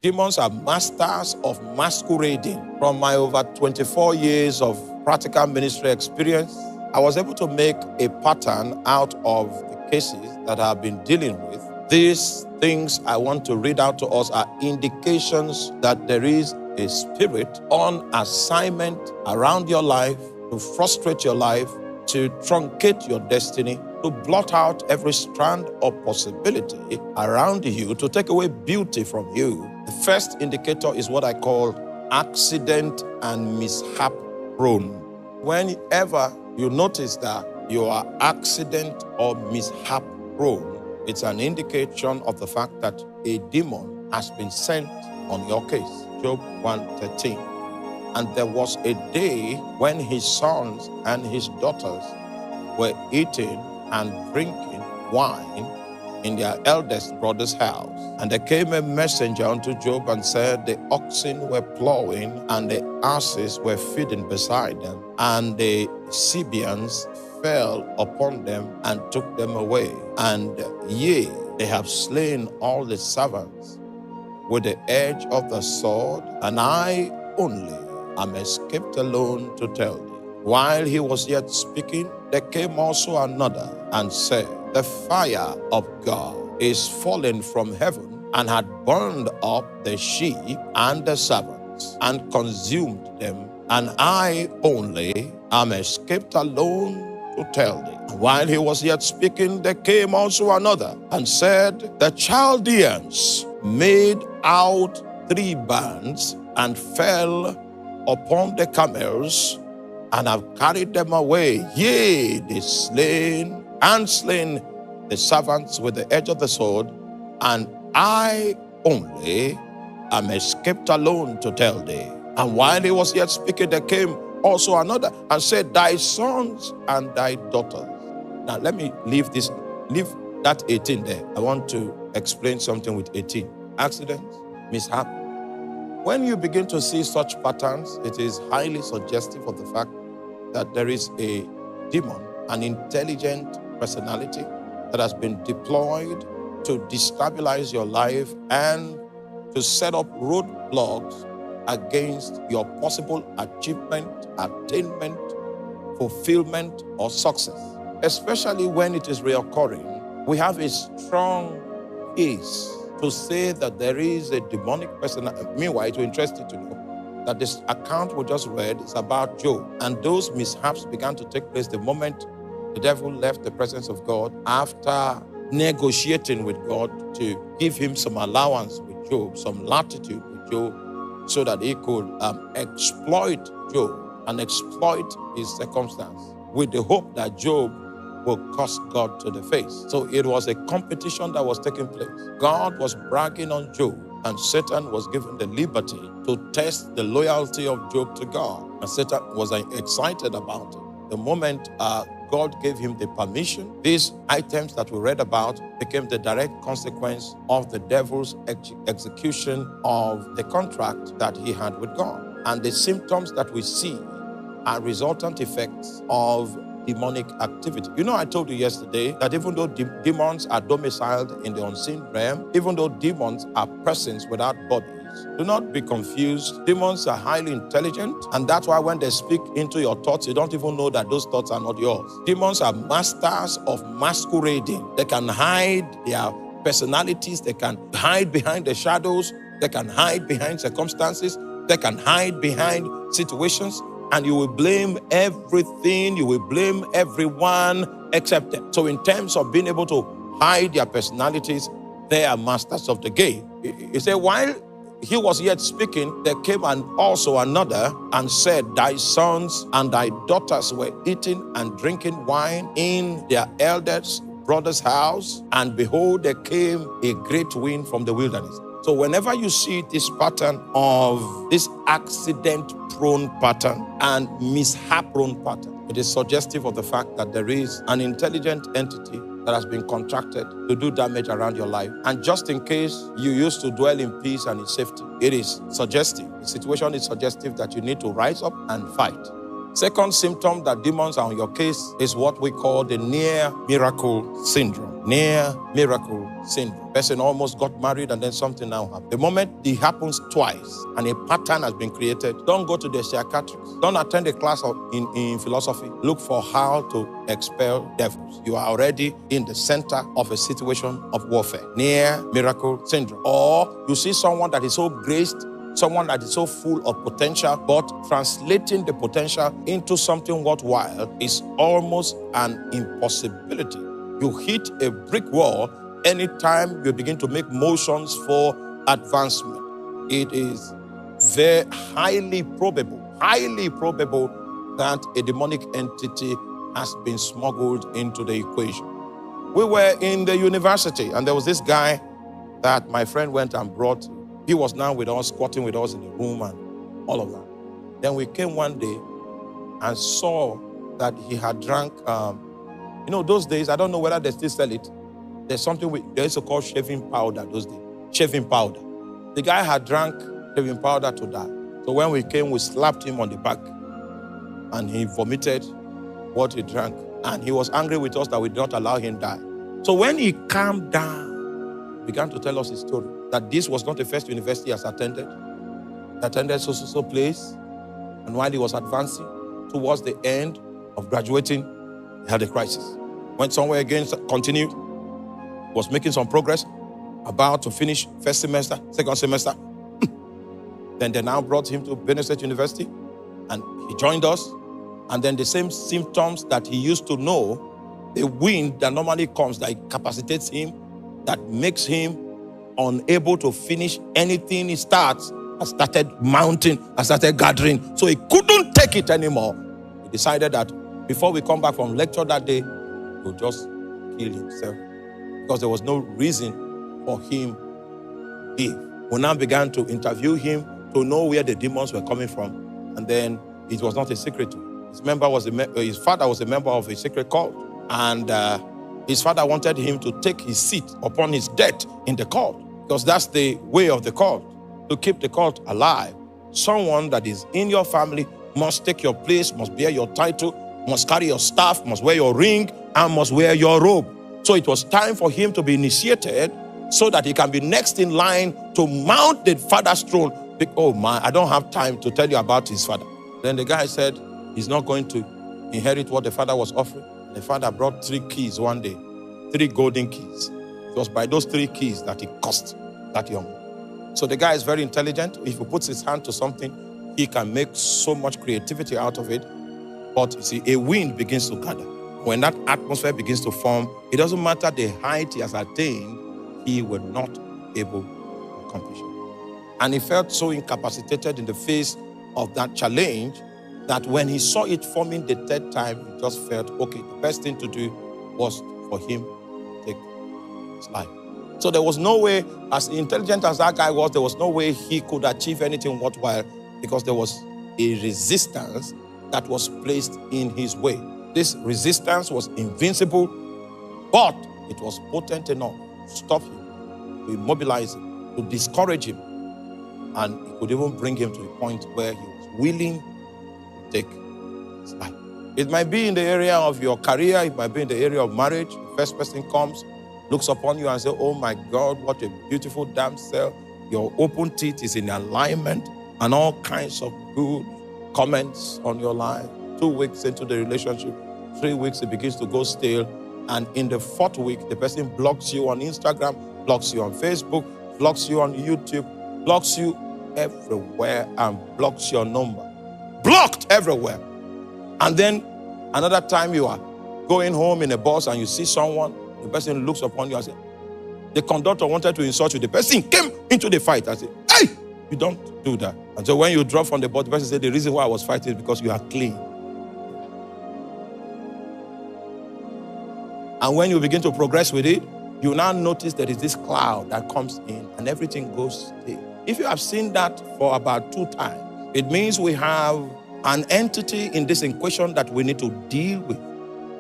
Demons are masters of masquerading. From my over 24 years of practical ministry experience, I was able to make a pattern out of the cases that I've been dealing with. These things I want to read out to us are indications that there is a spirit on assignment around your life to frustrate your life, to truncate your destiny, to blot out every strand of possibility around you, to take away beauty from you. The first indicator is what I call accident and mishap prone. Whenever you notice that you are accident or mishap prone, it's an indication of the fact that a demon has been sent on your case. Job 1:13. And there was a day when his sons and his daughters were eating and drinking wine in their eldest brother's house. And there came a messenger unto Job and said, the oxen were plowing and the asses were feeding beside them, and the Sabeans fell upon them and took them away. And yea, they have slain all the servants with the edge of the sword, and I only am escaped alone to tell thee. While he was yet speaking, there came also another and said, the fire of God is fallen from heaven and had burned up the sheep and the servants and consumed them, and I only am escaped alone to tell thee. While he was yet speaking, there came also another and said, the Chaldeans made out 3 bands and fell upon the camels and have carried them away. Yea, they slain the servants with the edge of the sword, and I only am escaped alone to tell thee. And while he was yet speaking, there came also another and said, thy sons and thy daughters. Now let me leave that 18 there. I want to explain something with 18. Accidents, mishap. When you begin to see such patterns, it is highly suggestive of the fact that there is a demon, an intelligent personality that has been deployed to destabilize your life and to set up roadblocks against your possible achievement, attainment, fulfillment, or success. Especially when it is reoccurring, we have a strong case to say that there is a demonic person. Meanwhile, it will interest you to know that this account we just read is about Job. And those mishaps began to take place the moment the devil left the presence of God after negotiating with God to give him some allowance with Job, some latitude with Job, so that he could exploit Job and exploit his circumstance with the hope that Job will curse God to the face. So it was a competition that was taking place. God was bragging on Job, and Satan was given the liberty to test the loyalty of Job to God. And Satan was excited about it. The moment God gave him the permission, these items that we read about became the direct consequence of the devil's execution of the contract that he had with God. And the symptoms that we see are resultant effects of demonic activity. You know, I told you yesterday that even though demons are domiciled in the unseen realm, even though demons are persons without bodies, do not be confused. Demons are highly intelligent, and that's why when they speak into your thoughts, you don't even know that those thoughts are not yours. Demons are masters of masquerading. They can hide their personalities. They can hide behind the shadows. They can hide behind circumstances. They can hide behind situations. And you will blame everything, you will blame everyone except them. So in terms of being able to hide their personalities, they are masters of the game. He said, while he was yet speaking, there came also another and said, thy sons and thy daughters were eating and drinking wine in their eldest brother's house, and behold, there came a great wind from the wilderness. So whenever you see this pattern of this accident-prone pattern and mishap-prone pattern, it is suggestive of the fact that there is an intelligent entity that has been contracted to do damage around your life. And just in case you used to dwell in peace and in safety, it is suggestive. The situation is suggestive that you need to rise up and fight. Second symptom that demons are on your case is what we call the near miracle syndrome. Near miracle syndrome. Person almost got married and then something now happened. The moment it happens twice and a pattern has been created, don't go to the psychiatrist. Don't attend a class in philosophy. Look for how to expel devils. You are already in the center of a situation of warfare. Near miracle syndrome. Or you see someone that is so graced, someone that is so full of potential, but translating the potential into something worthwhile is almost an impossibility. You hit a brick wall anytime you begin to make motions for advancement. It is very highly probable that a demonic entity has been smuggled into the equation. We were in the university, and there was this guy that my friend went and brought. He was now with us, squatting with us in the room and all of that. Then we came one day and saw that he had drank, those days, I don't know whether they still sell it. There's something they used to call shaving powder those days. Shaving powder. The guy had drank shaving powder to die. So when we came, we slapped him on the back and he vomited what he drank. And he was angry with us that we did not allow him die. So when he calmed down, he began to tell us his story. That this was not the first university he has attended. He attended so place. And while he was advancing towards the end of graduating, he had a crisis. Went somewhere again, continued, was making some progress, about to finish first semester, second semester. Then they now brought him to Benue State University, and he joined us. And then the same symptoms that he used to know, the wind that normally comes, that incapacitates him, that makes him unable to finish anything he starts, has started mounting, has started gathering. So he couldn't take it anymore. He decided that before we come back from lecture that day, he would just kill himself because there was no reason for him to live. We now began to interview him to know where the demons were coming from. And then it was not a secret to him. His father was a member of a secret cult. And his father wanted him to take his seat upon his death in the cult, because that's the way of the cult. To keep the cult alive, someone that is in your family must take your place, must bear your title, must carry your staff, must wear your ring, and must wear your robe. So it was time for him to be initiated so that he can be next in line to mount the father's throne. Oh man, I don't have time to tell you about his father. Then the guy said he's not going to inherit what the father was offering. The father brought 3 keys one day, 3 golden keys. It was by those 3 keys that he cursed that young man. So the guy is very intelligent. If he puts his hand to something, he can make so much creativity out of it. But you see, a wind begins to gather. When that atmosphere begins to form, it doesn't matter the height he has attained, he will not be able to accomplish it. And he felt so incapacitated in the face of that challenge that when he saw it forming the 3rd time, he just felt, okay, the best thing to do was for him to take his life. So there was no way, as intelligent as that guy was, there was no way he could achieve anything worthwhile because there was a resistance that was placed in his way. This resistance was invincible, but it was potent enough to stop him, to immobilize him, to discourage him, and it could even bring him to the point where he was willing to take his life. It might be in the area of your career, it might be in the area of marriage. The first person comes, looks upon you and says, oh my God, what a beautiful damsel. Your open teeth is in alignment, and all kinds of good comments on your life. 2 weeks into the relationship, 3 weeks, it begins to go stale. And in the 4th week, the person blocks you on Instagram, blocks you on Facebook, blocks you on YouTube, blocks you everywhere, and blocks your number. Blocked everywhere. And then another time you are going home in a bus and you see someone, the person looks upon you and says, the conductor wanted to insult you. The person came into the fight and said, hey, you don't do that. And so when you drop from the bus, the person said, the reason why I was fighting is because you are clean. And when you begin to progress with it, you now notice there is this cloud that comes in and everything goes still. If you have seen that for about 2 times, it means we have an entity in this equation that we need to deal with.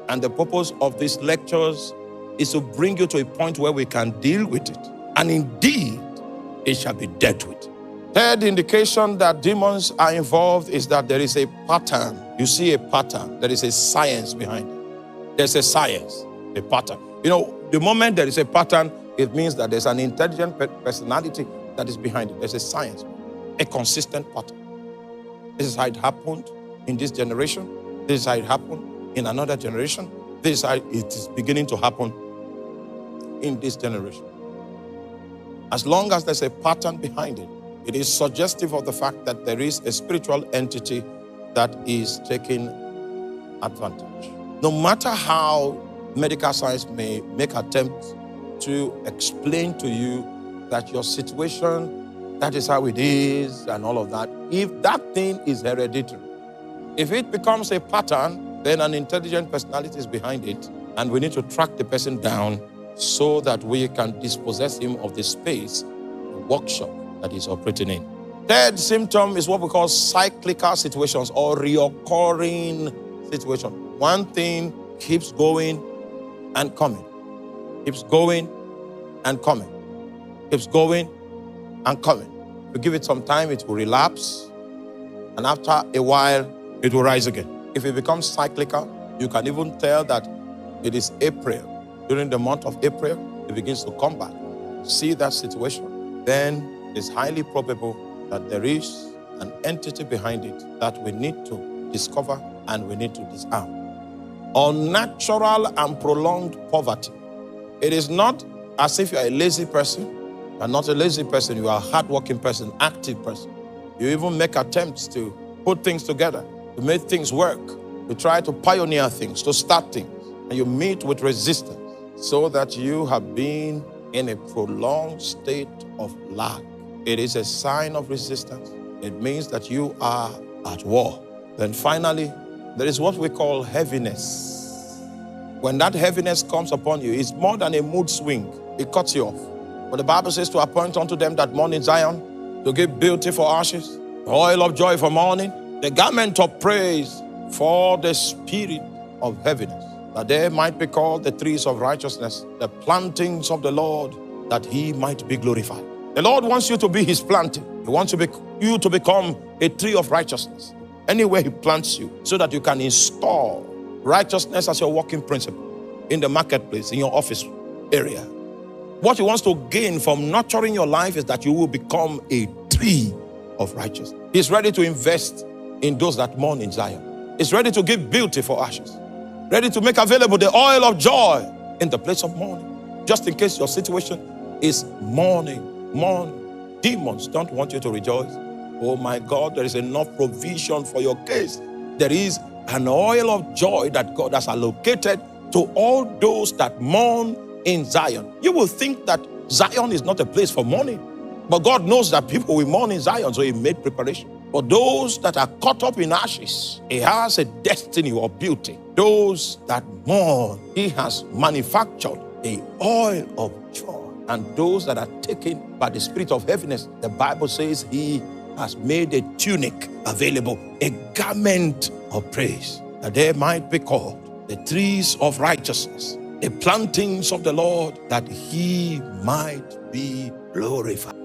And the purpose of these lectures is to bring you to a point where we can deal with it. And indeed, it shall be dealt with. Third indication that demons are involved is that there is a pattern. you see a pattern, there is a science behind it. There's a science, a pattern. You know, the moment there is a pattern, it means that there's an intelligent personality that is behind it. There's a science, a consistent pattern. This is how it happened in this generation. This is how it happened in another generation. This is how it is beginning to happen in this generation. As long as there's a pattern behind it, it is suggestive of the fact that there is a spiritual entity that is taking advantage. No matter how medical science may make attempts to explain to you that your situation, that is how it is and all of that, if that thing is hereditary, if it becomes a pattern, then an intelligent personality is behind it, and we need to track the person down so that we can dispossess him of the space, the workshop that he's operating in. Third symptom is what we call cyclical situations or reoccurring situations. One thing keeps going and coming, keeps going and coming, keeps going and coming. You give it some time, it will relapse, and after a while, it will rise again. If it becomes cyclical, you can even tell that it is April. During the month of April, it begins to come back. See that situation, then it's highly probable that there is an entity behind it that we need to discover and we need to disarm. Unnatural and prolonged poverty. It is not as if you're a lazy person. You're not a lazy person. You are a hardworking person, active person. You even make attempts to put things together, to make things work, to try to pioneer things, to start things. And you meet with resistance so that you have been in a prolonged state of lack. It is a sign of resistance. It means that you are at war. Then finally, there is what we call heaviness. When that heaviness comes upon you, it's more than a mood swing. It cuts you off. But the Bible says to appoint unto them that mourn in Zion, to give beauty for ashes, the oil of joy for mourning, the garment of praise for the spirit of heaviness, that they might be called the trees of righteousness, the plantings of the Lord, that he might be glorified. The Lord wants you to be his planting. He wants you to become a tree of righteousness anywhere he plants you, so that you can install righteousness as your working principle in the marketplace, in your office area. What he wants to gain from nurturing your life is that you will become a tree of righteousness. He's ready to invest in those that mourn in Zion. He's ready to give beauty for ashes, ready to make available the oil of joy in the place of mourning. Just in case your situation is mourning. Demons don't want you to rejoice. Oh my God, there is enough provision for your case. There is an oil of joy that God has allocated to all those that mourn in Zion. You will think that Zion is not a place for mourning, but God knows that people will mourn in Zion, so he made preparation. For those that are caught up in ashes, he has a destiny of beauty. Those that mourn, he has manufactured the oil of joy. And those that are taken by the spirit of heaviness, the Bible says he has made a tunic available, a garment of praise, that they might be called the trees of righteousness, the plantings of the Lord, that he might be glorified.